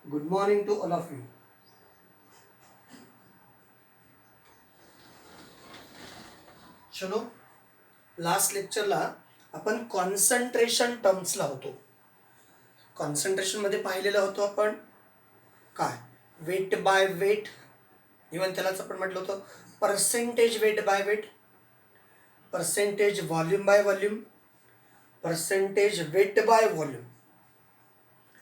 Good morning to all of you. चलो last लेक्चरला आपण concentration टर्म्सला होतो. कॉन्सन्ट्रेशनमध्ये पाहिलेलं होतं आपण काय वेट बाय वेट, इवन त्यालाच आपण म्हटलं होतं percentage weight by weight, percentage volume by volume, percentage weight by volume.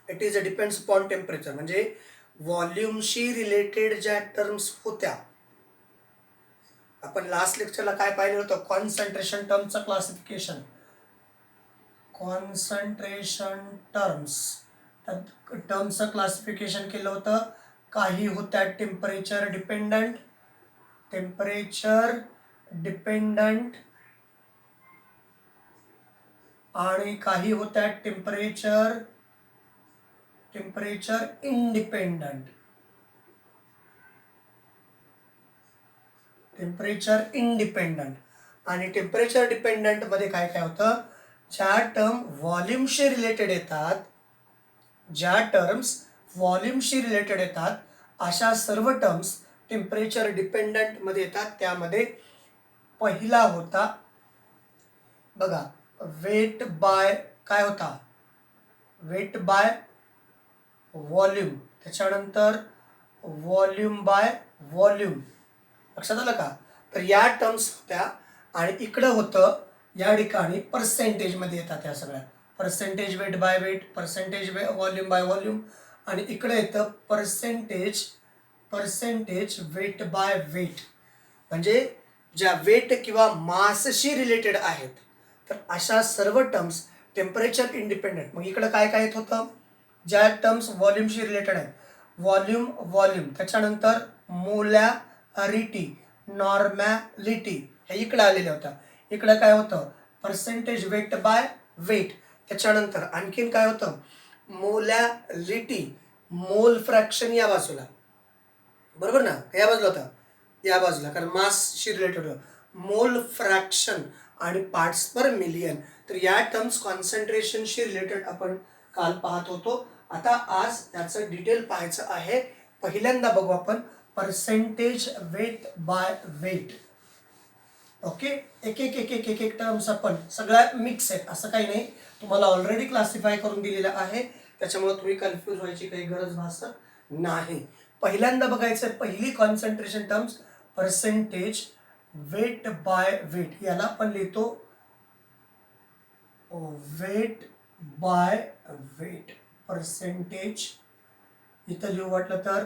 It is a depends upon temperature. म्हणजे व्हॉल्यूमशी रिलेटेड ज्या टर्म्स होत्या, आपण लास्ट लेक्चरला काय पाहिलं होतं कॉन्सन्ट्रेशन टर्मचं क्लासिफिकेशन. कॉन्सन्ट्रेशन टर्म्सचं क्लासिफिकेशन केलं होतं. काही होत्या टेम्परेचर डिपेंडंट आणि काही होत्या टेम्परेचर इंडिपेंडंट. आणि टेम्परेचर डिपेंडंट मध्ये काय काय होतं, ज्या टर्म व्हॉल्यूमशी रिलेटेड येतात, अशा सर्व टर्म्स टेम्परेचर डिपेंडंट मध्ये येतात. त्यामध्ये पहिला होता बघा वेट बाय काय होता, वेट बाय व्हॉल्यूम. त्याच्यानंतर व्हॉल्यूम बाय व्हॉल्यूम. लक्षात आलं का? तर या टर्म्स होत्या. आणि इकडं होतं या ठिकाणी पर्सेंटेजमध्ये येतात या सगळ्या. Percentage weight by weight, percentage volume by volume, आणि इकडे येतं पर्सेंटेज वेट बाय वेट. म्हणजे ज्या वेट किंवा मासशी रिलेटेड आहेत, तर अशा सर्व टर्म्स टेम्परेचर इंडिपेंडंट. मग इकडं काय काय येत होतं, ज्या टर्म्स व्हॉल्यूमशी रिलेटेड आहेत, व्हॉल्यूम, त्याच्यानंतर मोलॅरिटी, नॉर्मॅलिटी, हे इकडं आलेल्या होत्या. इकडं काय होतं पर्सेंटेज वेट बाय वेट. त्याच्यानंतर आणखीन काय होतं मोलॅरिटी, मोल फ्रॅक्शन या बाजूला, बरोबर ना, या बाजूला होता, या बाजूला, कारण मासशी रिलेटेड होतं मोल फ्रॅक्शन आणि पार्ट्स पर मिलियन. तर या टर्म्स कॉन्सन्ट्रेशनशी रिलेटेड आपण काल पाहत होतो. आता आज त्याचं डिटेल पाहायचं आहे. पहिल्यांदा बघू आपण percentage weight by weight. Okay, एक टर्म्स आपण सगळ्या मिक्स आहेत असं काही नाही, तुम्हाला ऑलरेडी क्लासिफाय करून दिलेलं आहे, त्याच्यामुळे तुम्ही कन्फ्यूज व्हायची काही गरज भासत नाही. पहिल्यांदा बघायचं पहिली concentration terms percentage weight by weight. याला आपण लिहितो वेट बाय वेट, पर्सेंटेज. इथं लिहू वाटलं तर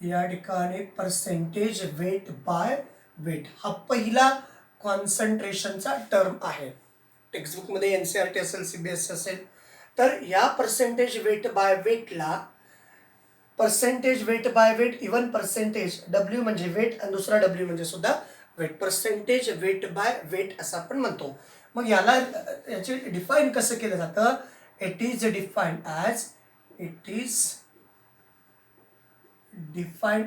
या ठिकाणी पर्सेंटेज वेट बाय वेट हा पहिला कॉन्सन्ट्रेशनचा टर्म आहे. टेक्स्टबुकमध्ये NCERT असेल, CBSE असेल, तर या पर्सेंटेज वेट बाय वेटला percentage weight by weight, even percentage W म्हणजे वेट आणि दुसरा W म्हणजे सुद्धा weight, percentage weight by weight असं आपण म्हणतो. मग याला याचे डिफाईन कसं केलं जातं, it is defined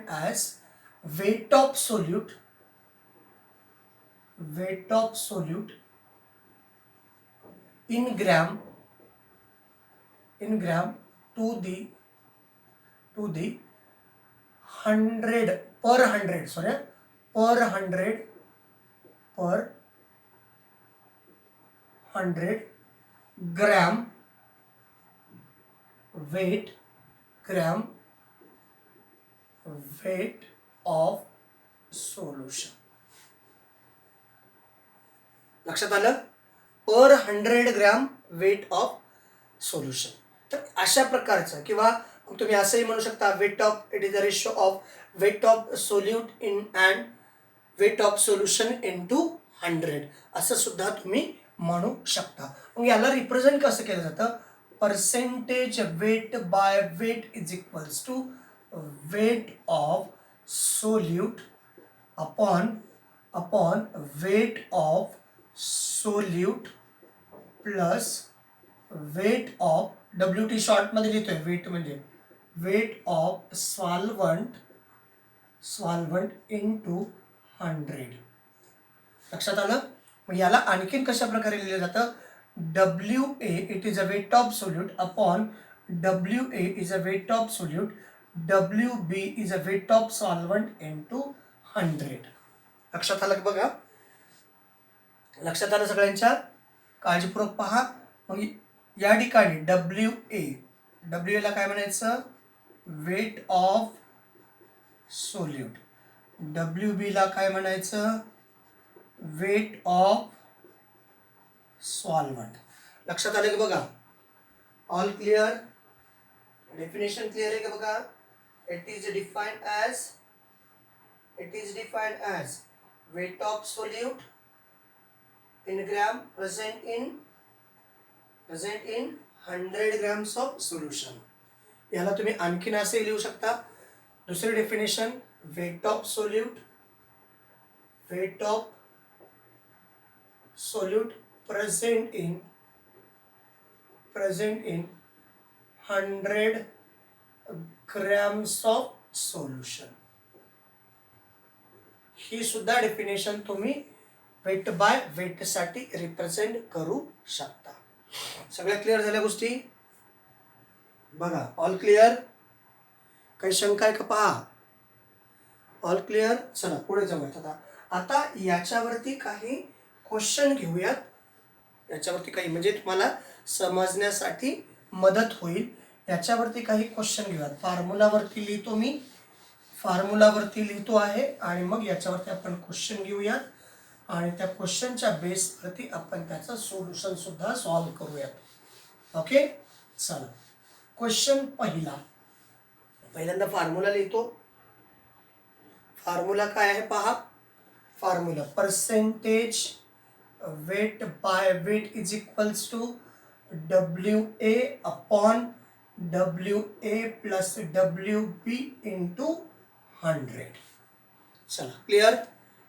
as weight of solute in gram to the 100 per 100 gram weight of solution. लक्षात आलं, per 100 gram weight of solution. तर अशा प्रकारचं, किंवा तुम्ही असंही म्हणू शकता weight of, it is a ratio of weight of solute in and weight of solution into 100 असं सुद्धा तुम्ही म्हणू शकता. मग याला रिप्रेझेंट कसं केलं जातं, percentage weight by weight is equals to weight of solute upon weight of solute plus weight of WT short मध्ये लिहितोय, वेट म्हणजे वेट ऑफ सॉल्वंट इनटू 100. लक्षात आलं. मग याला आणखीन कशा प्रकारे लिहिलं जातं, WA it is a weight of solute upon WA is a weight of solute, WB is a weight of solvent into 100. लक्षात आलं बघा, लक्षात आलं सगळ्यांच्या, काळजीपूर्वक पहा. मग या ठिकाणी WA ला काय म्हणायचं, वेट ऑफ सोल्यूट. WB ला काय म्हणायचं, वेट ऑफ सॉल्वंट. लक्षात आलं की बघा, ऑल क्लिअर, डेफिनेशन क्लिअर आहे का बघा. It is defined as weight of solute in gram present in 100 grams of solution. याला तुम्ही आणखीन असे लिहू शकता. दुसरी definition, weight of solute present in 100 grams of solution. ही सुद्धा डेफिनेशन तुम्ही वेट बाय वेट साठी रिप्रेझेंट करू शकता. सगळ्या क्लिअर झाल्या गोष्टी बघा, ऑल क्लिअर, काही शंका आहे का पहा, ऑल क्लिअर. चला पुढे जाऊयात. आता याच्यावरती काही क्वेश्चन घेऊयात. याच्यावरती काही म्हणजे तुम्हाला समजण्यासाठी मदत होईल, याच्यावरती काही क्वेश्चन घेऊयात. फॉर्म्युलावरती लिहितो आहे आणि मग याच्यावरती आपण क्वेश्चन घेऊयात आणि त्या क्वेश्चनच्या बेसवरती आपण त्याचं सोल्युशन सुद्धा सॉल्व्ह करूयात. ओके, चला. क्वेश्चन पहिल्यांदा फॉर्म्युला लिहितो. फॉर्म्युला काय आहे पहा. Formula percentage weight by weight is equals to WA upon WA plus WB into 100. चला क्लिअर,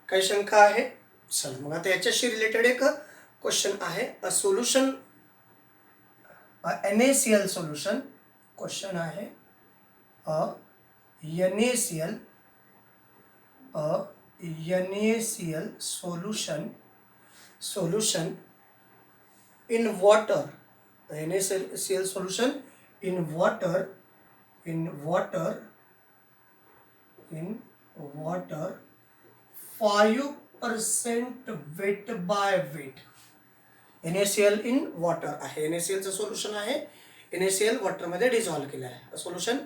काही शंका आहे. चला मग आता याच्याशी रिलेटेड एक क्वेश्चन आहे. A solution, NaCl solution. Question आहे NaCl solution in water. NaCl solution in water 5% weight by weight. NaCl in water आहे. NaCl चं सोल्युशन आहे. NaCl वॉटर मध्ये डिझॉल्व्ह केलं आहे. सोल्युशन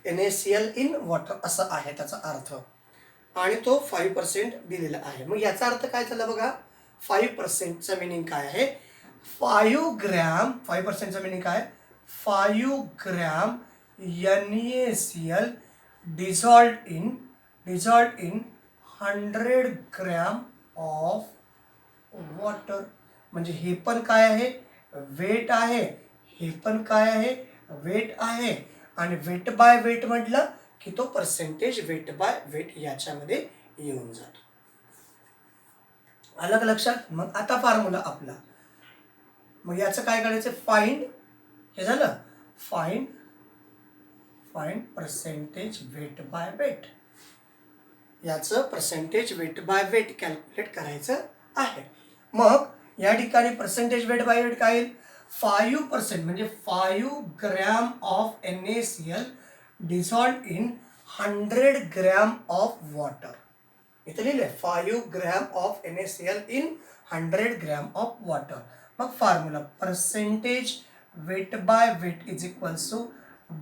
NaCl in water असं आहे त्याचा अर्थ, आणि तो 5% दिलेला आहे. मग याचा अर्थ काय झाला बघा. 5%चा मिनिंग काय आहे. 5 ग्रॅम, 5%चा मिनिंग काय, 5 gram NaCl dissolved in 100 gram of water. म्हणजे हे पण काय आहे, वेट आहे, हे पण काय आहे, वेट आहे, आणि वेट बाय वेट म्हटलं की तो पर्सेंटेज वेट बाय वेट याच्यामध्ये येऊन जातो. अलग लक्षात. मग आता फॉर्म्युला आपला, मग याचं काय करायचं, फाइंड, हे झालं find percentage weight by weight. याचं percentage weight by weight calculate करायचं आहे. मग या ठिकाणी पर्सेंटेज वेट बाय वेट काय येईल, 5% म्हणजे 5 gram of NaCl dissolved in 100 gram of water. इथे लिहिलंय 5 gram of NaCl in 100 gram of water. मग formula percentage weight by weight is equals to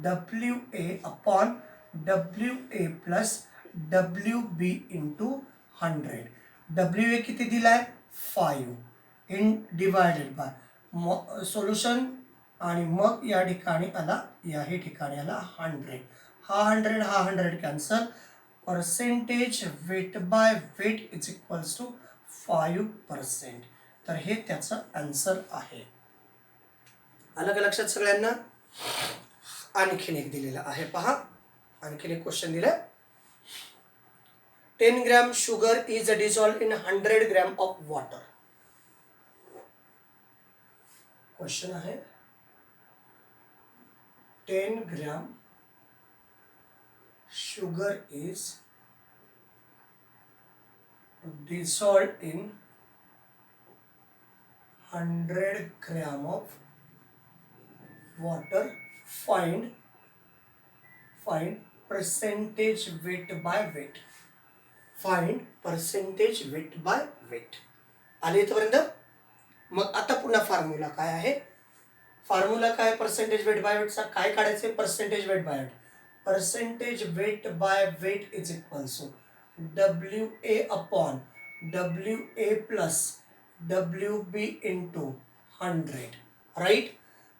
WA upon WA plus WB into 100. WA किती दिलाय, 5 in divided by solution, आणि मग या ठिकाणी आला, याही ठिकाणी आला 100. हा 100 cancel. Percentage weight by weight is equals to 5%. तर हे त्याचं आन्सर आहे. आलं का लक्षात सगळ्यांना. आणखीन एक दिलेला आहे पहा, आणखीन एक क्वेश्चन दिलाय. 10 gram sugar is dissolved in 100 gram of water. Question आहे 10 gram sugar is dissolved in 100 gram of water find percentage weight by weight. Find percentage weight by weight. आले इथपर्यंत? मग आता पुन्हा फॉर्म्युला काय आहे? फॉर्म्युला काय पर्सेंटेज वेट बाय वेटचा? काय काढायचे? Percentage weight by weight. Percentage weight by weight is equals to WA upon WA plus WB into 100. Right?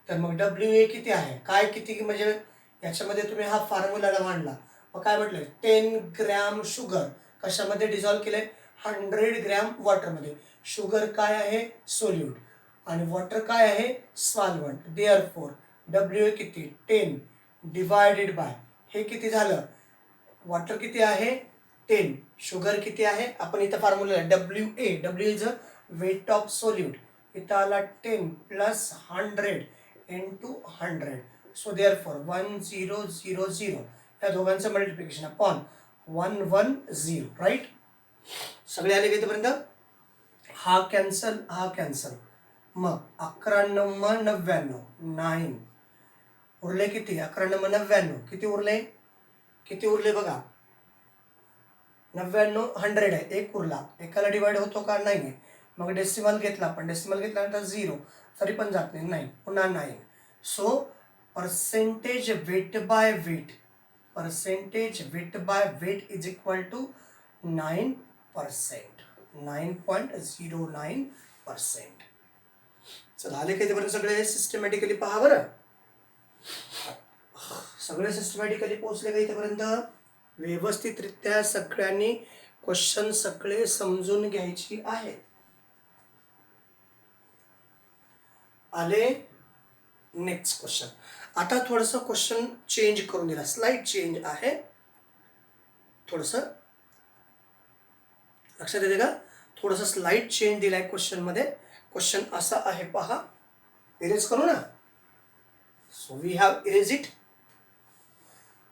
तर मग WA किती आहे? काय किती म्हणजे याच्यामध्ये तुम्ही हा फॉर्म्युला मांडला. मग काय म्हटलंय? 10 ग्रॅम शुगर कशामध्ये डिझॉल्व्ह केलंय? 100 ग्रॅम वॉटरमध्ये. शुगर काय आहे? सोल्यूट. आणि वॉटर काय आहे? सॉल्व्हंट. देअरफॉर WA किती? 10 डिवायडेड बाय हे किती झालं? वॉटर किती आहे? 10. शुगर किती आहे? आपण इथं formula WA is a weight of solute. इथं आला 10 प्लस 100 इंटू 100. सो देअरफॉर 1000 या दोघांचं मल्टिप्लिकेशन अपॉन 110. राईट? सगळे आले का इथपर्यंत? हा कॅन्सल, हा कॅन्सल. मग 11×9 9 उरले किती? 11×9 किती उरले? किती उरले बघा? 99 100 आहे. एक उरला. एकाला डिवाइड होतो का? नाही. मग डेसिमल घेतला आपण. डेसिमल घेतल्यानंतर 0 तरी पण जात नाही. नाही पुन्हा 9. So percentage weight by weight, percentage weight by weight is equal to 9%. 9.09%. चला आले का इथेपर्यंत सगळे? सिस्टमॅटिकली पहा बरं. सगळे सिस्टमॅटिकली पोहोचले का इथेपर्यंत? व्यवस्थितरित्या सगळ्यांनी क्वेश्चन सगळे समजून घ्यायची आहे. आले? Next question. आता थोडंसं क्वेश्चन चेंज करून दिला. स्लाइड चेंज आहे. थोडंसं लक्षात येते का? थोडंसं स्लाइड चेंज दिलाय क्वेश्चन मध्ये. क्वेश्चन असा आहे पहा. इरेज करू ना. So we have erase it.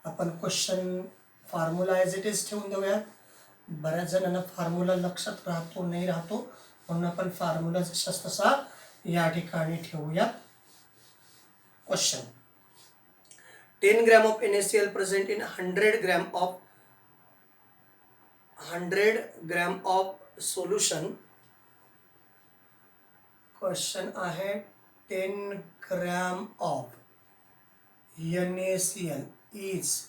आपण question formula as it is ठेवून देऊया. बऱ्याच जणांना फॉर्म्युला लक्षात राहतो नाही राहतो, म्हणून आपण फॉर्म्युला जसाच तसा या ठिकाणी ठेवूया. Question: 10 gram of NaCl present in 100 gram of solution. Question आहे 10 gram of NaCl is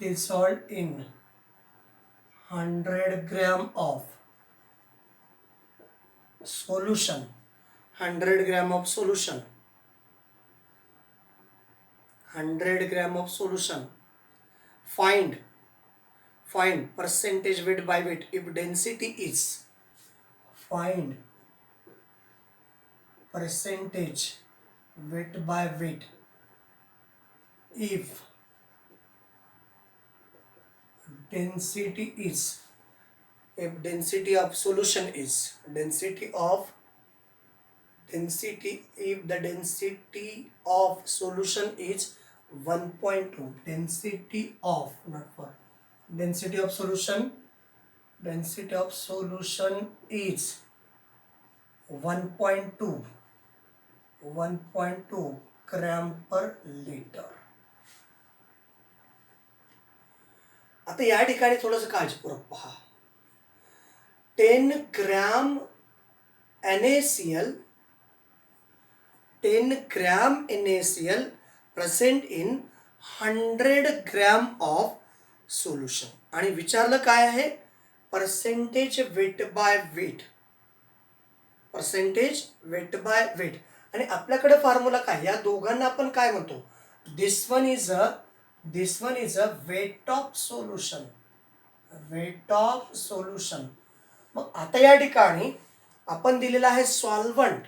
dissolved in 100 gram of solution. 100 gram of solution. 100 gram of solution. Find percentage weight by weight if density is. Find percentage weight by weight if density is, if density of solution is, if the density of solution is 1.2, density of, not for, density of solution is 1.2 gram per litre. आता या ठिकाणी थोडंसं काळजीपूर्वक पहा. 10 gram NaCl, 10 gram NaCl present in 100 gram of solution. आणि विचारलं काय आहे? Percentage weight by weight. Percentage weight by weight. आणि आपल्याकडे फॉर्म्युला काय? या दोघांना आपण काय म्हणतो? This one is a weight of solution. Weight of solution. मग आता या ठिकाणी आपण दिलेला आहे सॉल्व्हंट.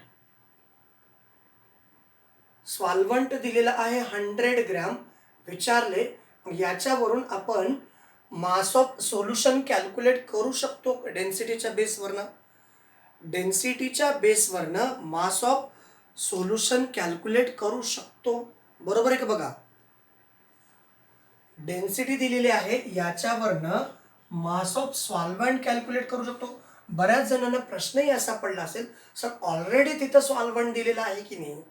सॉल्व्हंट दिलेला आहे 100 ग्रॅम. विचारले, मग याच्यावरून आपण मास ऑफ सोल्युशन कॅल्क्युलेट करू शकतो डेन्सिटीच्या बेसवरनं. डेन्सिटीच्या बेसवरनं मास ऑफ सोल्युशन कॅल्क्युलेट करू शकतो. बरोबर आहे का? बघा, डेन्सिटी दिलेली आहे, याच्यावरनं मास ऑफ सॉल्व्हंट कॅल्क्युलेट करू शकतो. बऱ्याच जणांना प्रश्नही असा पडला असेल, सर ऑलरेडी तिथं सॉल्व्हंट दिलेला आहे की नाही?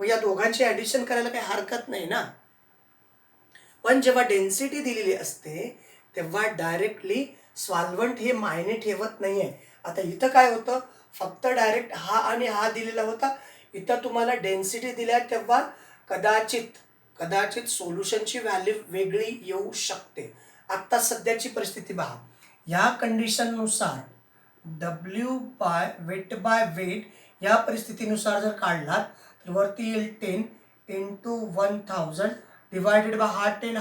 मग या दोघांची ॲडिशन करायला काही हरकत नाही ना. पण जेव्हा डेन्सिटी दिलेली असते तेव्हा डायरेक्टली सॉल्व्हंट हे मायने ठेवत नाही आहे. आता इथं काय होतं, फक्त डायरेक्ट हा आणि हा दिलेला होता. इथं तुम्हाला डेन्सिटी दिल्या तेव्हा कदाचित कदाचित सोल्युशनची व्हॅल्यू वेगळी येऊ शकते. आत्ता सध्याची परिस्थिती पहा. या कंडिशननुसार डब्ल्यू बाय वेट या परिस्थितीनुसार जर काढलात तर वरती येईल 10 इंटू 1000 डिवायडेड बाय हा 10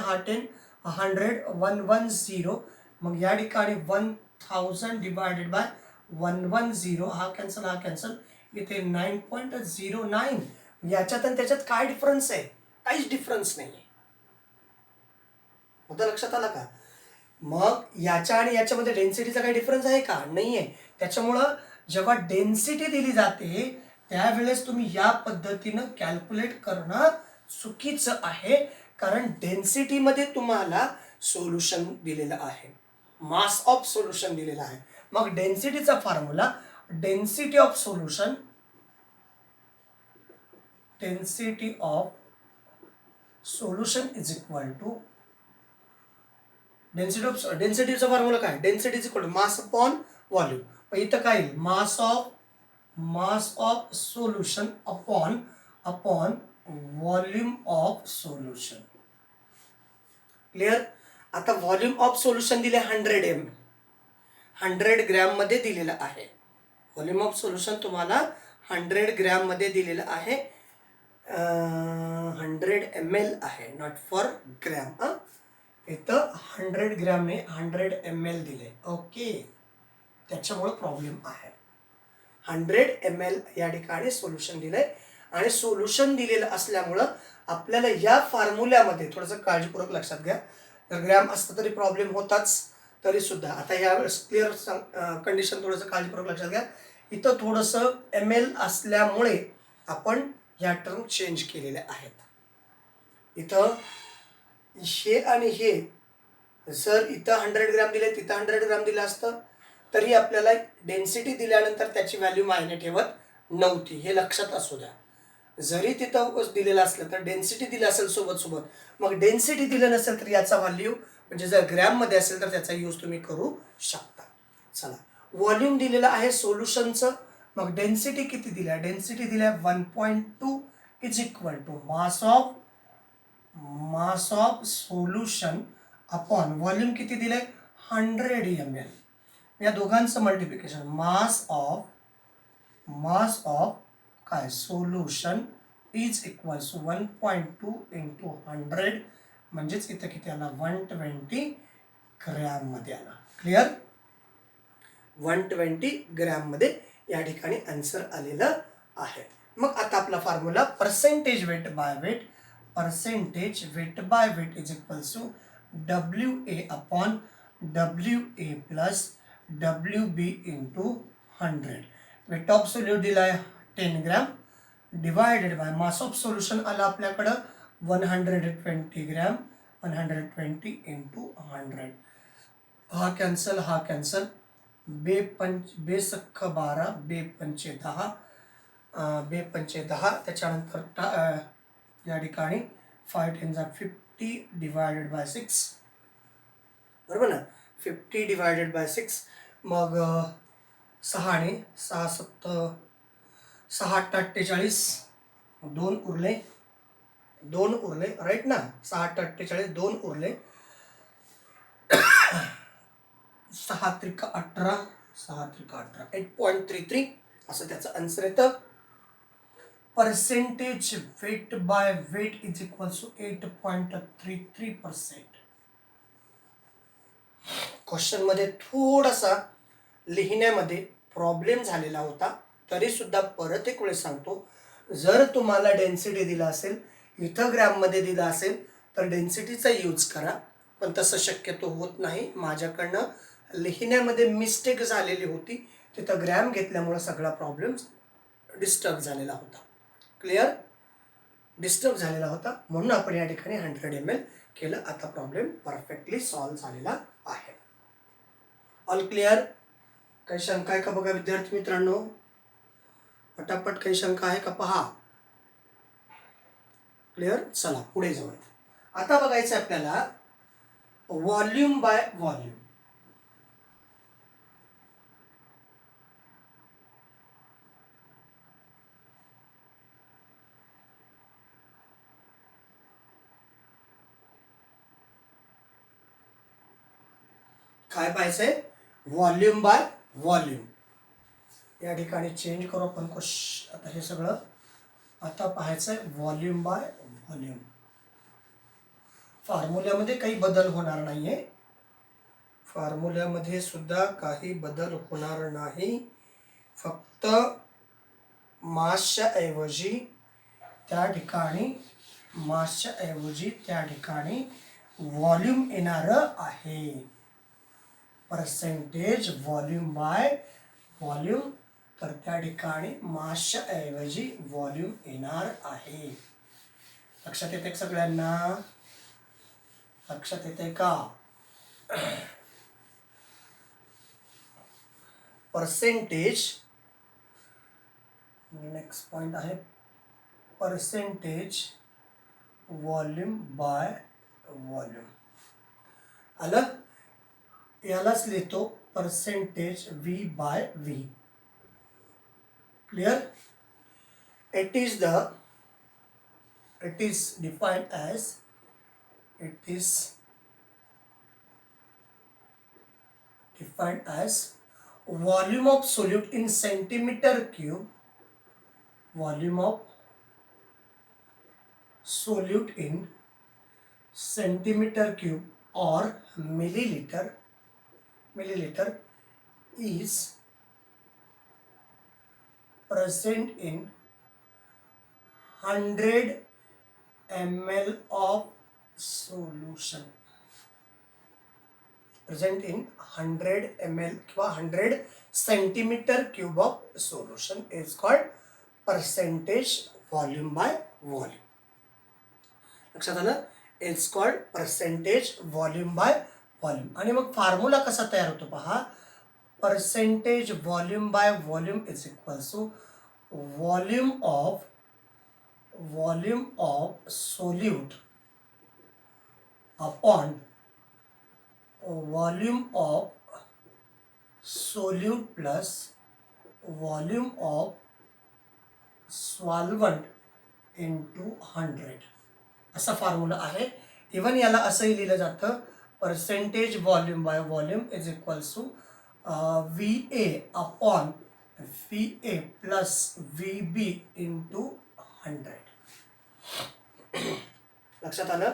100 110. मग या ठिकाणी 1000 डिवायडेड बाय 110 हा कॅन्सल इथे 9.09. याच्यात आणि त्याच्यात काय डिफरन्स आहे? काहीच डिफरन्स नाही आहे. होतं लक्षात आलं का? मग याच्या आणि याच्यामध्ये डेन्सिटीचा काही डिफरन्स आहे का? नाही आहे. त्याच्यामुळं जेव्हा डेन्सिटी दिली जाते त्यावेळेस तुम्ही या पद्धतीनं कॅल्क्युलेट करणं चुकीचं आहे, कारण डेन्सिटीमध्ये तुम्हाला सोल्युशन दिलेलं आहे, मास ऑफ सोल्युशन दिलेलं आहे. मग डेन्सिटीचा formula density of solution is equal to डेन्सिटीचा फॉर्म्युला काय? Density is equal to mass upon volume. मग इथं काय येईल? Mass of solution upon volume of solution. Clear? आता व्हॉल्यूम ऑफ सोल्युशन दिले 100 ग्रॅम मध्ये दिलेलं आहे. व्हॉल्यूम ऑफ सोल्युशन तुम्हाला 100 ग्रॅम मध्ये दिलेलं आहे. 100 ml आहे, नॉट फॉर ग्रॅम. इथं 100 ग्रॅमने 100 ml दिले. ओके, त्याच्यामुळे प्रॉब्लेम आहे. 100 ml या ठिकाणी सोल्युशन दिलंय आणि सोल्युशन दिलेलं असल्यामुळं आपल्याला या फॉर्म्युल्यामध्ये थोडंसं काळजीपूर्वक लक्षात घ्या. जर ग्रॅम असतं तरी प्रॉब्लेम होताच, तरी सुद्धा आता यावेळेस क्लिअर कंडिशन थोडंसं काळजीपूर्वक लक्षात घ्या. इथं थोडंसं ml असल्यामुळे आपण या टर्म चेंज केलेल्या आहेत. इथं हे आणि हे जर इथं 100 ग्रॅम दिले तिथं 100 ग्रॅम दिलं असतं तरी आपल्याला डेन्सिटी दिल्यानंतर त्याची व्हॅल्यू मायने ठेवत नव्हती, हे लक्षात असू द्या. जरी तिथं दिलेलं असलं तर डेन्सिटी दिलं असेल सोबत, मग डेन्सिटी दिलं नसेल तर याचा व्हॅल्यू म्हणजे जर ग्रॅममध्ये असेल तर त्याचा यूज तुम्ही करू शकता. चला, व्हॉल्यूम दिलेलं आहे सोल्युशनचं. मग डेन्सिटी किती दिल्या? डेन्सिटी दिल्या 1.2 is equal to mass of solution upon volume किती दिले? 100 ml. या दोघांचं मल्टिप्लिकेशन मास ऑफ काय solution is equal to 1.2 into 100 म्हणजेच इथं किती आला? 120 ग्रॅम मध्ये आला. क्लिअर? 120 ग्रॅम मध्ये या ठिकाणी आन्सर आलेलं आहे. मग आता आपला formula percentage weight by weight is equal to WA upon WA plus WB into 100. Weight of solute दिला आहे 10 gram divided by mass of solution आला आपल्याकडं 120 ग्रॅम. 120 इंटू 100. हा कॅन्सल. बे सख्ख 12 बे पंचे 10 त्याच्यानंतर या ठिकाणी 5 10 50 डिवायडेड बाय 6. बरोबर ना? 50 डिवायडेड बाय 6. मग 6 7 6 8 48 2 उरले राईट ना? 6 8 48 2 उरले. 6 त्रिक 18 8.33 असं त्याचं आन्सर येतं. Percentage weight by weight is equal to 8.33%. Question मध्ये थोडासा लिहिण्यामध्ये प्रॉब्लेम झालेला होता, तरी सुद्धा परत एक वेळेस सांगतो, जर तुम्हाला डेन्सिटी दिला असेल, इथं ग्रॅममध्ये दिला असेल तर डेन्सिटीचा यूज करा. पण तसं शक्यतो होत नाही. माझ्याकडनं लिहिण्यामध्ये मिस्टेक झालेली होती, तिथं ग्रॅम घेतल्यामुळे सगळा प्रॉब्लेम डिस्टर्ब झालेला होता. क्लिअर? डिस्टर्ब झालेला होता म्हणून आपण या ठिकाणी 100 ml केलं. आता प्रॉब्लेम परफेक्टली सॉल्व्ह झालेला आहे. All clear? काही शंका आहे का बघा विद्यार्थी मित्रांनो? पटापट काही शंका आहे का पहा. क्लिअर. चला पुढे जाऊया. आता बघायचं आपल्याला व्हॉल्यूम बाय व्हॉल्यूम. काय पाहायचंय? Volume by volume. या ठिकाणी चेंज करू आपण आता हे सगळं. आता पाहायचंय व्हॉल्यूम बाय व्हॉल्यूम. फॉर्म्युल्यामध्ये काही बदल होणार नाहीये. फॉर्म्युल्यामध्ये सुद्धा काही बदल होणार नाही. फक्त मासच्या ऐवजी त्या ठिकाणी व्हॉल्यूम येणार आहे. Percentage volume by volume. तर त्या ठिकाणी मासच्या ऐवजी व्हॉल्यूम येणार आहे. लक्षात येते सगळ्यांना? लक्षात येते का? पर्सेंटेज, नेक्स्ट पॉइंट आहे पर्सेंटेज व्हॉल्यूम बाय व्हॉल्यूम. आलं? यालाच लिहितो percentage V by V. Clear? It is defined as volume of solute in centimeter cube. Volume of solute in centimeter cube or milliliter is present in 100 ml of solution. Present in 100 ml किंवा 100 centimeter cube of solution is called percentage volume by volume. लक्षात आलं? It's called percentage volume by volume. आणि मग formula कसा तयार होतो पहा. Percentage volume by volume is equal to volume of solute upon volume of solute plus volume of solvent into 100. असा formula आहे. इवन याला असंही लिहिलं जातं percentage volume by volume is equals to VA upon VA plus VB into 100. लक्षात आलं?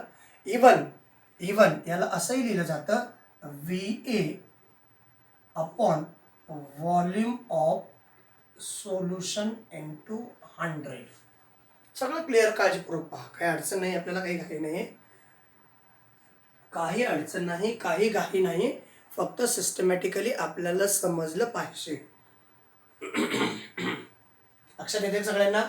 Even याला असंही लिहिलं जातं VA upon volume of solution into 100. सगळं क्लिअर, काळजीपूर्वक पहा. काही अडचण नाही आपल्याला, काही घाई नाही. काही अडचण नाही, काही घाई नाही. फक्त सिस्टमॅटिकली आपल्याला समजलं पाहिजे. लक्षात येते सगळ्यांना?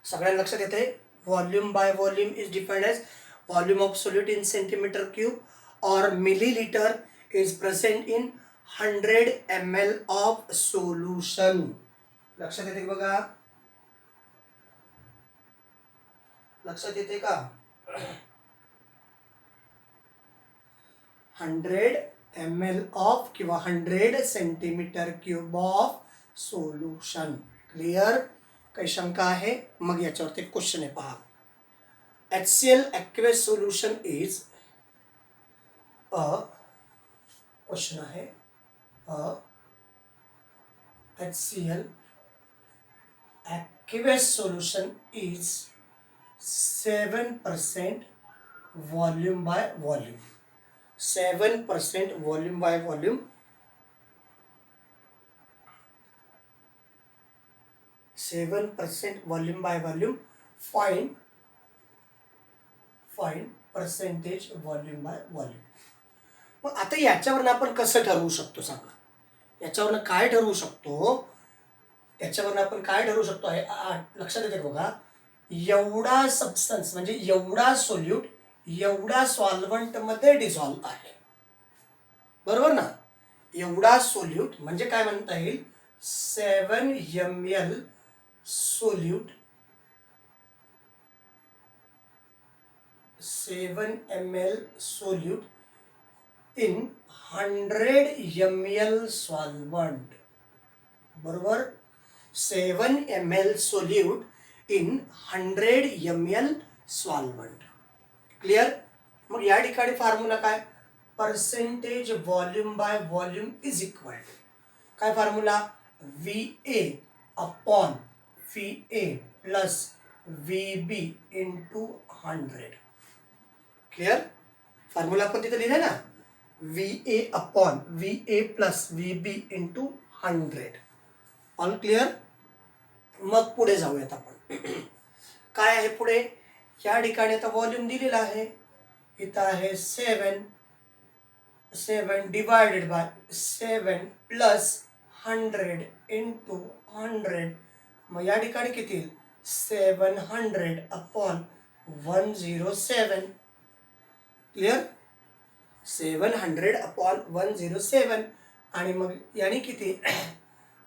सगळ्यांना लक्षात येते? Volume by volume is defined as volume of solute in centimetre cube और millilitre is present in 100 ml of solution. लक्षात येते बघा? लक्षात येते का? 100 ml ऑफ किंवा 100 centimetre cube of solution. Clear? काही शंका आहे? मग याच्यावरती क्वेश्चन आहे पहा. HCl aqueous solution is a question आहे HCl aqueous solution is 7% volume by volume. 7% volume by volume. 7% volume by volume. Find percentage volume by volume. मग आता याच्यावरनं आपण कसं ठरवू शकतो सांगा? याच्यावरनं काय ठरवू शकतो? लक्षात येते बघा. एवढा सबस्टन्स म्हणजे एवढा सोल्यूट एवढा सॉल्व्हंट मध्ये डिझॉल्व्ह आहे. बरोबर ना? एवढा सोल्यूट म्हणजे काय म्हणता येईल? 7 ml solute 7 ml solute in 100 ml solvent. बरोबर, 7 ml solute in 100 ml solvent. Clear. मग या ठिकाणी फॉर्म्युला काय, percentage volume by volume is equal to काय formula, VA upon VA plus VB into 100. Clear. Formula आपण तिथे लिहिलं ना, VA upon VA plus VB into 100. All clear. मग पुढे जाऊयात आपण. काय आहे पुढे, या ठिकाणी आता व्हॉल्यूम दिलेला आहे, इथं आहे 7 डिवायडेड बाय 7 प्लस 100 इंटू 100. मग या ठिकाणी किती, 700 अपॉन 107. क्लिअर. 700 अपॉन 107. आणि मग याने किती,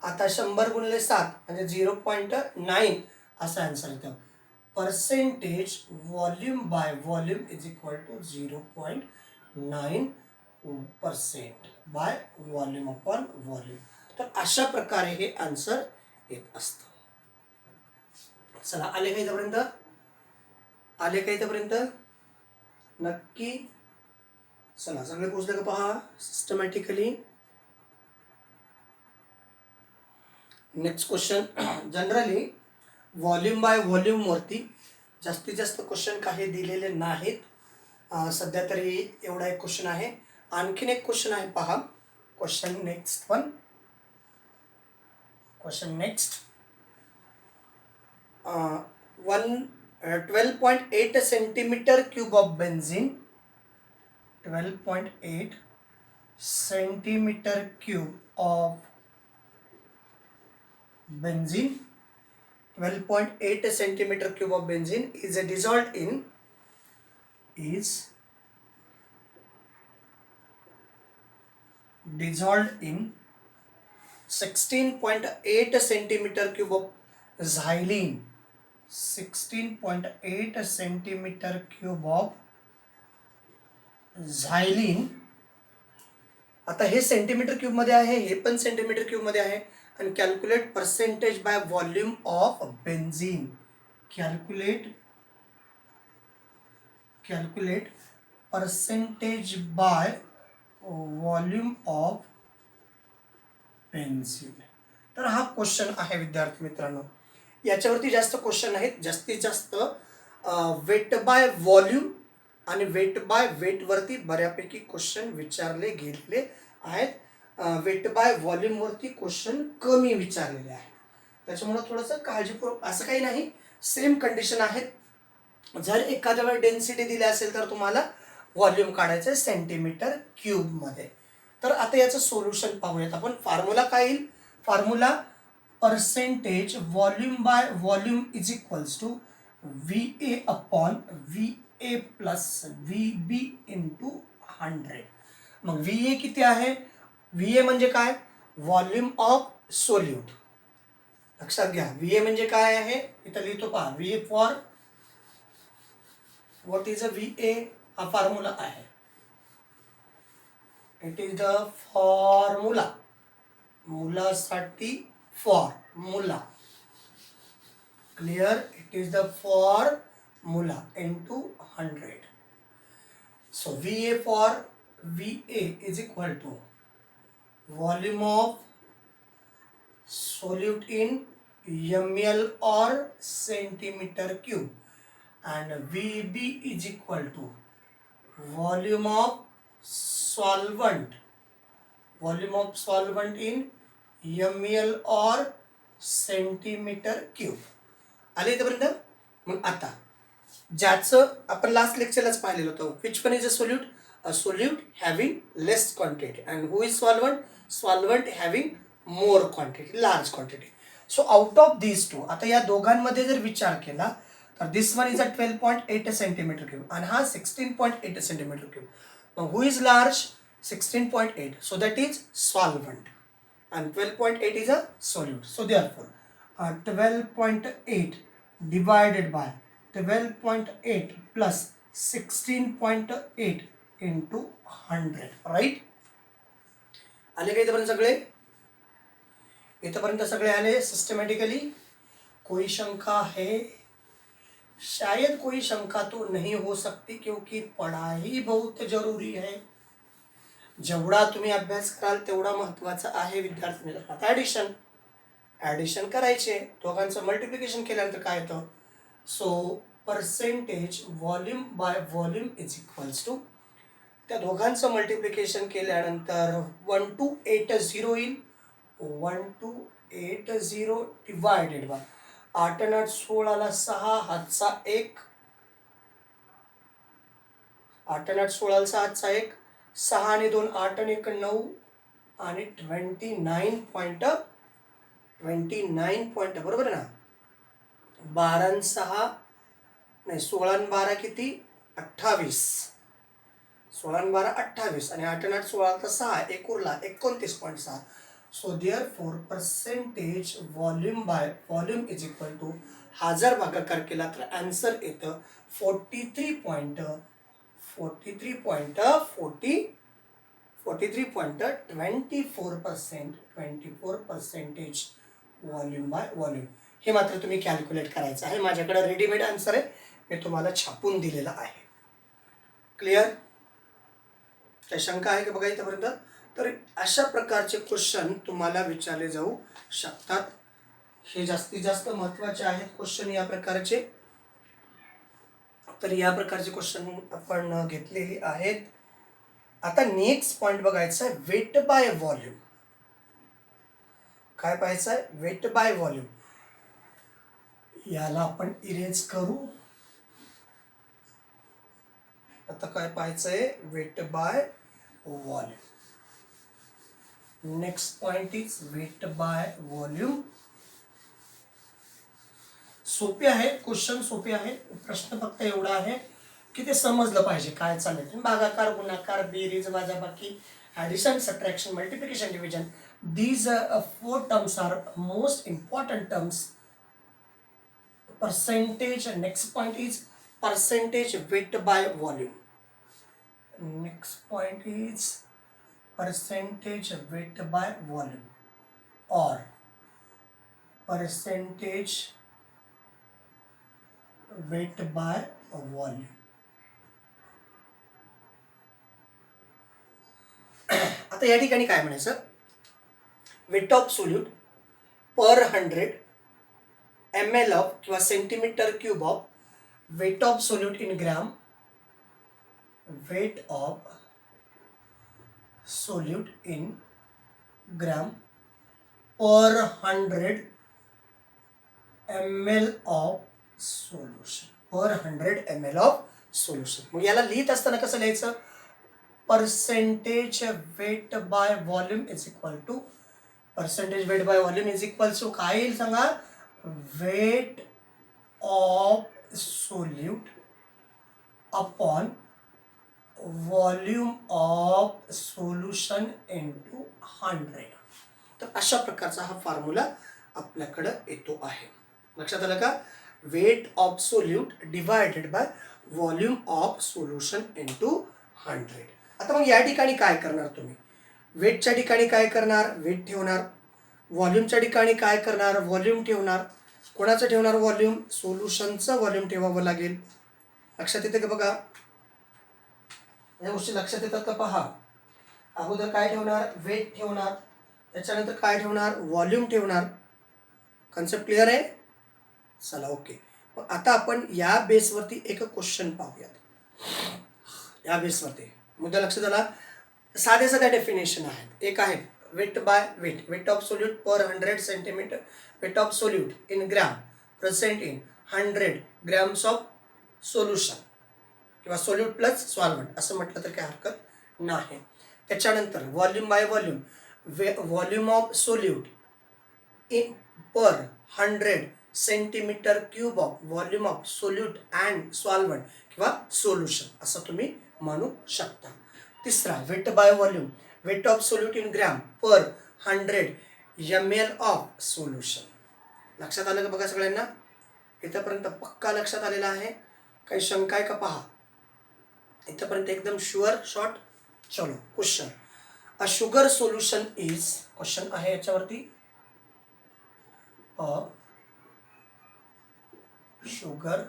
आता 100 गुणिले 7 म्हणजे 0.9 असा आन्सर येतो. Percentage volume by volume is equal to 0.9% by volume upon volume. तर अशा प्रकारे हे आन्सर येत असतं. चला, आले का इथपर्यंत, आले का इथपर्यंत, नक्की. चला, सगळे पोचले का पहा systematically. Next question. Generally volume by volume वरती जास्तीत जास्त क्वेश्चन काही दिलेले नाहीत. सध्या तरी एवढा एक क्वेश्चन आहे. आणखीन एक क्वेश्चन आहे पहा. Question next one. Question next. 12.8 centimetre cube of benzene, 12.8 centimetre cube of benzene, 12.8 centimeter cube of benzene is dissolved in 16.8 centimeter cube of xylene, 16.8 centimeter cube of xylene. आता हे सेंटीमीटर क्यूब मध्ये आहे, हे पण centimetre cube मध्ये आहे. आणि calculate percentage by volume of benzene. Calculate percentage by volume of benzene. तर हा क्वेश्चन आहे विद्यार्थी मित्रांनो. याच्यावरती जास्त क्वेश्चन आहेत. जास्तीत जास्त वेट बाय व्हॉल्यूम आणि वेट बाय वेट वरती बऱ्यापैकी क्वेश्चन विचारले गेलेले आहेत. वेट बाय व्हॉल्यूम वरती क्वेश्चन कमी विचारलेले आहेत. त्याच्यामुळे थोडंसं काळजीपूर्वक, असं काही नाही, सेम कंडिशन आहेत. जर एखाद्या वेळी डेन्सिटी दिली असेल तर तुम्हाला व्हॉल्यूम काढायचं आहे सेंटीमीटर क्यूब मध्ये. तर आता याचं सोल्युशन पाहूयात आपण. फॉर्म्युला काय येईल, formula percentage volume by volume is equals to VA upon VA plus VB into 100. मग VA किती आहे, VA म्हणजे काय, व्हॉल्यूम ऑफ सोल्यूट. लक्षात घ्या, VA म्हणजे काय आहे, इथं लिहितो पहा. VA for what is a VA, हा फॉर्म्युला आहे. इट इज द फॉर्म्युला, मुलासाठी formula. Clear. It is the formula into 100. So VA for VA is equal to volume of solute in ml or centimeter cube, and VB is equal to volume of solvent in ml or centimeter cube. आले इथपर्यंत. मग आता ज्याचं आपण last लेक्चरलाच पाहिलेलं होतं, which one is a solute, a solute having less quantity, and who is solvent having more quantity, large quantity. So out of these two, आता या दोघांमध्ये जर विचार केला तर this one is a 12.8 centimeter cube and हा 16.8 centimeter cube. Now who is large, 16.8, so that is solvent, and 12.8 is a solute. So therefore 12.8 divided by 12.8 plus 16.8 into 100, right. आले का इथपर्यंत सगळे? इथपर्यंत सगळे आले सिस्टमॅटिकली. कोई शंका है? शायद कोई शंका तो नहीं हो सकती क्योंकि पढ़ाई बहुत जरूरी है. जेवढा तुम्ही अभ्यास कराल तेवढा महत्त्वाचा आहे विद्यार्थी मित्रांनो. आता ॲडिशन करायचे, दोघांचं मल्टिप्लिकेशन केल्यानंतर काय येतं? So percentage volume by volume is equals to, त्या दोघांचं मल्टिप्लिकेशन केल्यानंतर 1280 येईल. 1280 डिवायडेड बाय 8 आणि 8 16ला 6 हातचा 1, 8 आणि 8 16ला 6 हातचा 1, 6 आणि 2 8 आणि 1 9 आणि 29 बरोबर ना. 12 आणि 6 नाही 16 आणि 12 किती? 28. 16 आणि 12 28 आणि 8 आणि 8 16चा 6 1 उरला 29.6. So therefore percentage volume by volume is equal to, हा जर भागाकार केला तर आन्सर येतं 43.24% व्हॉल्यूम बाय व्हॉल्यूम. हे मात्र तुम्ही कॅल्क्युलेट करायचं आहे. माझ्याकडे रेडीमेड आन्सर आहे, मी तुम्हाला छापून दिलेला आहे. क्लिअर? काही शंका आहे का बघा इथपर्यंत? तर अशा प्रकारचे क्वेश्चन तुम्हाला विचारले जाऊ शकतात. हे जास्तीत जास्त महत्त्वाचे आहेत क्वेश्चन या प्रकारचे. तर या प्रकारचे क्वेश्चन आपण घेतलेली आहेत. आता नेक्स्ट पॉइंट बघायचा आहे वेट बाय व्हॉल्यूम. काय पाहायचं आहे? Weight by volume. याला आपण इरेज करू. आता काय पाहायचं आहे? Weight by volume. Next point is weight by volume. सोपे आहे क्वेश्चन, सोपे आहे. प्रश्न फक्त एवढा आहे की ते समजलं पाहिजे काय चाललंय. भागाकार, गुणाकार, बेरीज, वजाबाकी, addition, subtraction, multiplication, division, these 4 terms are most important terms. Percentage, next point is percentage weight by volume. Next point is percentage weight by volume or percentage weight by volume. आता या ठिकाणी काय म्हणायचं? Weight of solute per 100 ml of किंवा centimetre cube of weight of solute in gram, weight of solute in gram per 100 ml of solution, per 100 ml of solution. मग याला लिहित असताना कसं लिहायचं? Percentage weight by volume is equal to, percentage weight by volume is equal to काय येईल सांगा? Weight of solute upon volume of solution into 100. तर अशा प्रकारचा हा फॉर्म्युला आपल्याकडे येतो आहे. लक्षात आलं का? Weight of solute divided by volume of solution into 100. आता मग या ठिकाणी काय करणार तुम्ही? वेटच्या ठिकाणी काय करणार? वेट ठेवणार. व्हॉल्यूमच्या ठिकाणी काय करणार? व्हॉल्यूम ठेवणार. कोणाचं ठेवणार? व्हॉल्यूम. सोल्युशनचं व्हॉल्यूम ठेवावं लागेल. लक्षात येते का बघा? या गोष्टी लक्षात येतात का? पहा, अगोदर काय ठेवणार? वेट ठेवणार. त्याच्यानंतर काय ठेवणार? व्हॉल्यूम ठेवणार. कन्सेप्ट क्लिअर आहे? चला ओके. मग आता आपण या बेसवरती एक क्वेश्चन पाहूयात. या बेसवरती मुद्दा लक्षात आला? साध्या साध्या डेफिनेशन आहेत. एक आहे weight by weight, weight of solute per 100 centimetre, weight of solute in gram present in 100 grams of solution किंवा सोल्यूट प्लस सॉल्व्हंट असं म्हटलं तर काय हरकत नाही. त्याच्यानंतर volume by volume, volume of solute in per 100 centimetre cube of volume of solute and solvent किंवा solution असं तुम्ही म्हणू शकता. तिसरा weight by volume, weight of solute in gram per 100 ml of solution. लक्षात आलं का बघा सगळ्यांना? इथंपर्यंत पक्का लक्षात आलेला आहे? काही शंका आहे का? पहा, इथपर्यंत एकदम शुअर शॉर्ट. चलो question. A sugar solution is, question आहे याच्यावरती, a sugar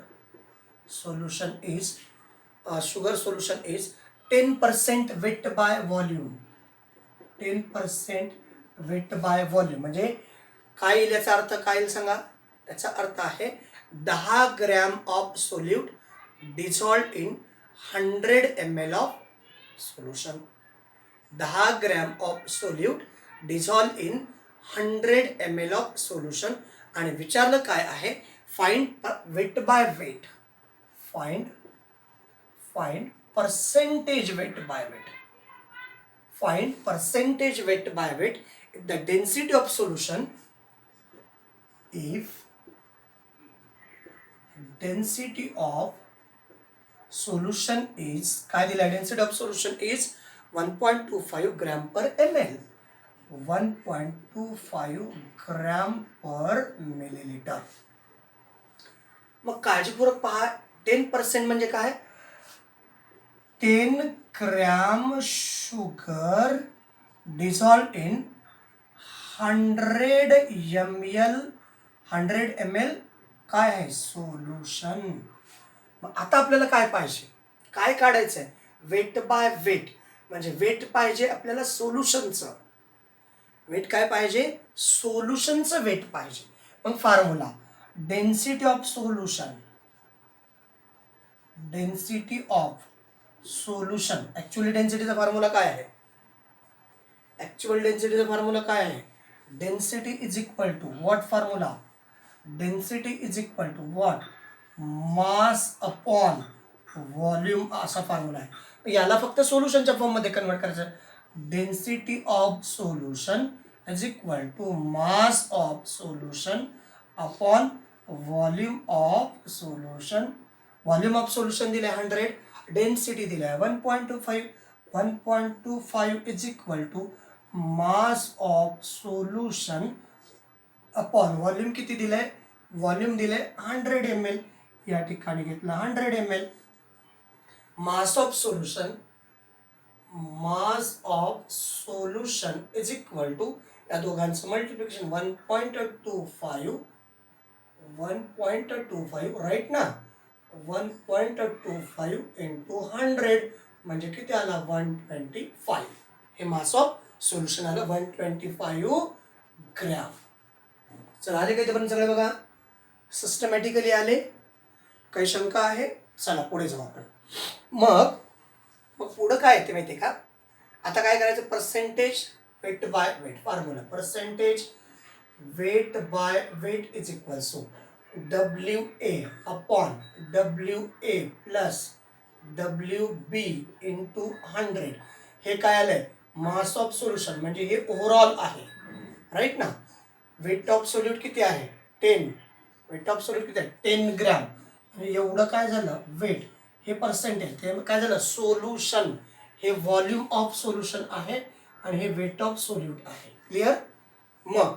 solution is, sugar solution is 10% weight by volume. 10% weight by volume म्हणजे काय येईल, याचा अर्थ काय येईल सांगा. याचा अर्थ आहे 10 gram of solute dissolved in 100 ml of solution. 10 gram of solute dissolved in 100 ml of solution. आणि विचारलं काय आहे, find weight by weight. Find percentage weight by weight. Find percentage weight by weight if the density of solution, if density of solution is, काय दिला, density of solution is 1.25 gram per ml. 1.25 gram per millilitre. मग काळजीपूर्वक पहा, 10% म्हणजे काय, 10 gram sugar डिझॉल्व्ड in 100 ml काय आहे, solution. मग आता आपल्याला काय पाहिजे, काय काढायचं आहे, वेट बाय वेट. म्हणजे वेट पाहिजे आपल्याला सोल्युशनचं. वेट काय पाहिजे, सोल्युशनचं वेट पाहिजे. मग formula density of solution, density of solution. Actually डेन्सिटीचा फॉर्म्युला काय आहे, ऍक्च्युअल डेन्सिटीचा फॉर्म्युला काय आहे, density is equal to what formula, density is equal to what, mass upon volume असा फॉर्म्युला आहे. याला फक्त सोल्युशनच्या फॉर्ममध्ये कन्वर्ट करायचं. Density of solution is equal to mass of solution upon volume of solution. व्हॉल्यूम ऑफ सोल्युशन दिले 100, density दिले 1.25. 1.25 is equal to mass of solution upon volume किती दिले, व्हॉल्यूम दिले 100 ml. या ठिकाणी घेतला 100 ml. Mass of solution, mass of solution is equal to, या दोघांचं मल्टिप्लिकेशन 1.25 राईट ना. 1.25 इंटू 100 म्हणजे किती आला, 125. हे मास ऑफ सोल्युशन आलं 125 ग्रॅम. चल आले काही पण सगळे बघा, सिस्टमॅटिकली आले. काही शंका आहे, चला पुढे जाऊ आपण. मग पुढं काय येते माहिती आहे का, आता काय करायचं, percentage weight by weight formula. Percentage weight by weight is equal to WA upon WA plus WB into 100. हे काय आलंय, मास ऑफ सोल्युशन म्हणजे हे ओव्हरऑल आहे, राईट ना. वेट ऑफ सोल्यूट किती आहे, 10. वेट ऑफ सोल्यूट किती आहे, 10 ग्रॅम. म्हणजे एवढं काय झालं वेट, हे पर्सेंटेज, ते काय झालं सोल्युशन. हे व्हॉल्यूम ऑफ सोल्युशन आहे आणि हे वेट ऑफ सोल्यूट आहे. क्लिअर. मग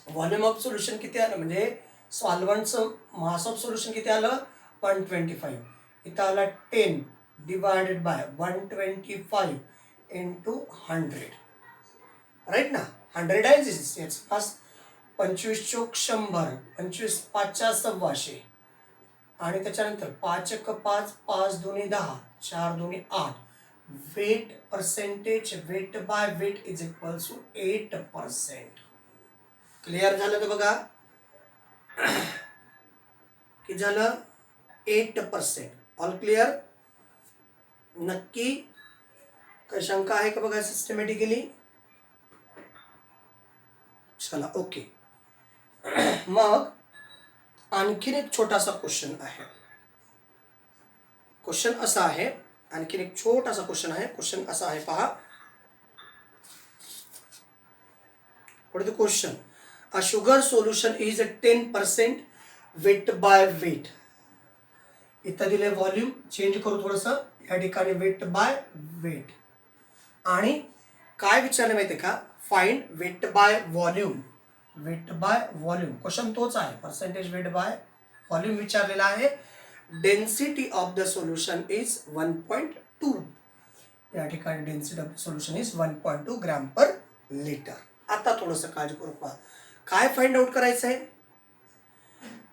व्हॉल्यूम ऑफ सोल्युशन किती आलं, म्हणजे सॉल्वंटचं मास ऑफ सोल्युशन किती आलं, 125. इथं आला 10 डिवायडेड बाय 125 इंटू 100, राईट ना. 100 आहे याच पास, 25 चोक 100, 25 5 सव्वाशे, आणि त्याच्यानंतर 5 1 5, 5 2 10, 4 2 8. Weight percentage weight by weight is equal to 8%. Clear झालं का बघा, किती झालं, 8%. All clear. नक्की काही शंका आहे का बघा सिस्टमॅटिकली. चला ओके. मग आणखीन एक छोटासा क्वेश्चन आहे. क्वेश्चन असा आहे, आणखीन एक छोटासा क्वेश्चन आहे. क्वेश्चन असा आहे पहा. What is the question. A sugar solution is 10% weight by weight. इथं दिले व्हॉल्यूम, चेंज करू थोडंसं, या ठिकाणी वेट बाय वेट. आणि काय विचारलं माहिती आहे का, find weight by volume. Weight by volume question तोच आहे, पर्सेंटेज वेट बाय व्हॉल्यूम विचारलेला आहे. Density of the solution is 1.2. या ठिकाणी density of the solution is 1.2 gram per litre. आता थोडंसं काळजीपूर्वक पहा. काय फाइंड आउट करायचं आहे?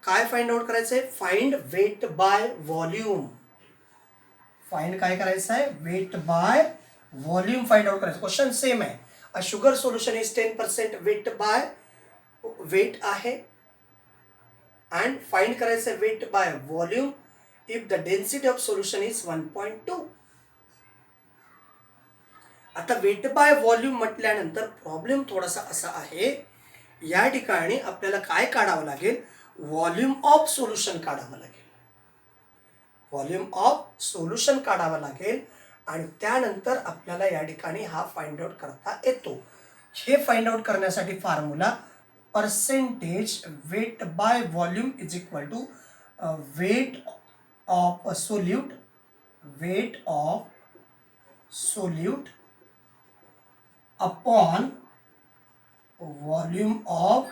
काय फाइंड आउट करायचं आहे? Find weight by volume. Find काय करायचं आहे? Weight by volume find out करायचं. क्वेश्चन सेम आहे. A sugar solution is 10% weight by weight आहे अँड फाइंड करायचं weight by volume if the density of solution is 1.2. आता वेट बाय व्हॉल्यूम म्हटल्यानंतर problem थोडासा असा आहे, या ठिकाणी आपल्याला काय काढावं लागेल? व्हॉल्यूम ऑफ सोल्युशन काढावं लागेल. व्हॉल्यूम ऑफ सोल्युशन काढावं लागेल आणि त्यानंतर आपल्याला या ठिकाणी हा फाइंड आउट करता येतो. हे फाइंड आउट करण्यासाठी formula percentage weight by volume is equal to weight of solute, weight of solute upon volume of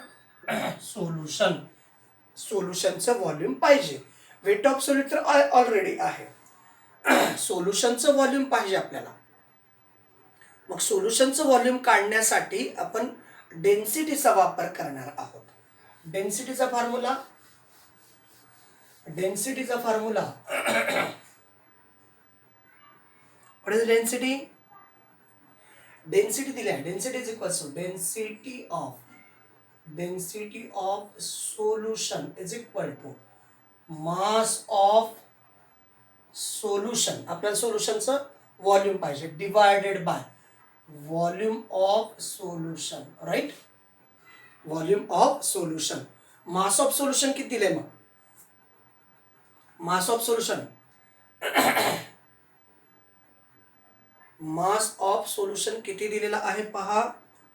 solution. सोल्युशनचं व्हॉल्यूम पाहिजे. वेट ऑफ सोल्यूट तर ऑलरेडी आहे. सोल्युशनचं व्हॉल्यूम पाहिजे आपल्याला. मग सोल्युशनचं व्हॉल्यूम काढण्यासाठी आपण डेन्सिटीचा वापर करणार आहोत. डेन्सिटीचा formula what is density? Density दिली आहे. Density is equal to density of solution is equal to mass of solution. आपल्याला सोल्युशनचं व्हॉल्यूम पाहिजे divided by volume of solution. Right? Volume of solution. Mass of solution किती दिले? मग mass of solution mass of solution किती दिलेला आहे पहा.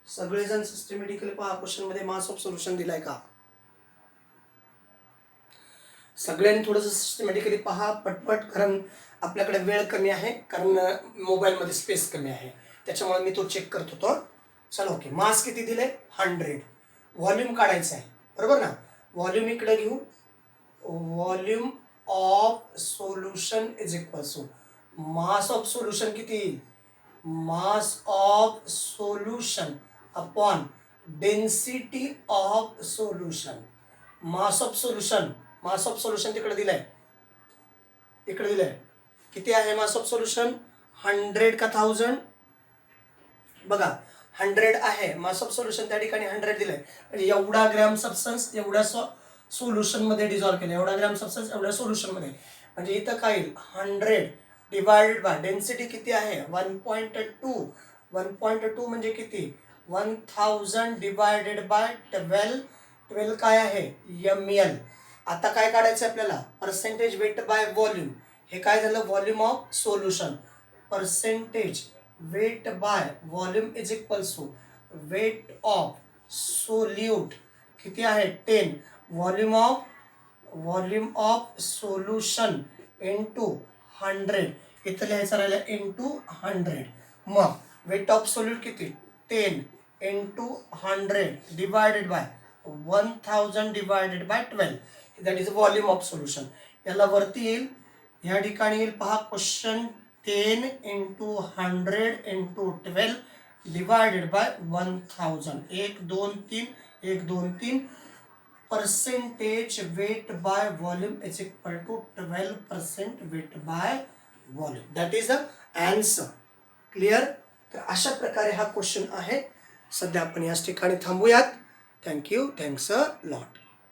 सगळेजण सिस्टमॅटिकली पहा. क्वेश्चन मध्ये मास ऑफ सोल्युशन दिलाय का? सगळ्यांनी थोडंसं सिस्टमॅटिकली पहा पटपट, कारण आपल्याकडे वेळ कमी आहे, कारण मोबाईलमध्ये स्पेस कमी आहे, त्याच्यामुळे मी तो चेक करत होतो. चला ओके. मास किती दिले? 100. व्हॉल्यूम काढायचं आहे, बरोबर ना? व्हॉल्यूम इकडे घेऊ. Volume of solution is equal to mass of solution किती येईल? Mass of solution upon density of solution. Mass of solution तिकडे दिलंय, इकडे दिलंय. किती आहे मास ऑफ सोल्युशन? 100 का 1000? बघा 100 आहे मास ऑफ सोल्युशन, त्या ठिकाणी 100 दिलंय. म्हणजे एवढा ग्रॅम सबस्टन्स एवढ्या सोल्युशन मध्ये डिझॉल्व्ह केलं, एवढा ग्रॅम सबस्टन्स एवढ्या सोल्युशन मध्ये. म्हणजे इथं काय येईल? 100 डिवायडेड बाय डेन्सिटी किती आहे? 1.2. 1.2 म्हणजे किती? 1000 डिवायडेड बाय 12 काय आहे? ml. आता काय काढायचं आपल्याला? Percentage weight by volume. हे काय झालं? Volume of solution. Percentage weight by volume is equal to weight of solute किती आहे? 10. Volume of solution into 100. इथं लिहायचं राहिलं इंटू 100. मग वेट ऑफ सोल्यूट किती? 10 into 100 divided by 1000 divided by 12. That is volume of solution. याला वरती येईल, या ठिकाणी येईल पहा question 10 into 100 into 12 divided by 1000. 1 2 3 1 2 3. Percentage weight by volume is equal to 12% weight by volume. That is the answer. Clear? तर अशा प्रकारे हा क्वेश्चन आहे. सध्या आपण याच ठिकाणी थांबूयात. थँक्यू. Thanks a lot.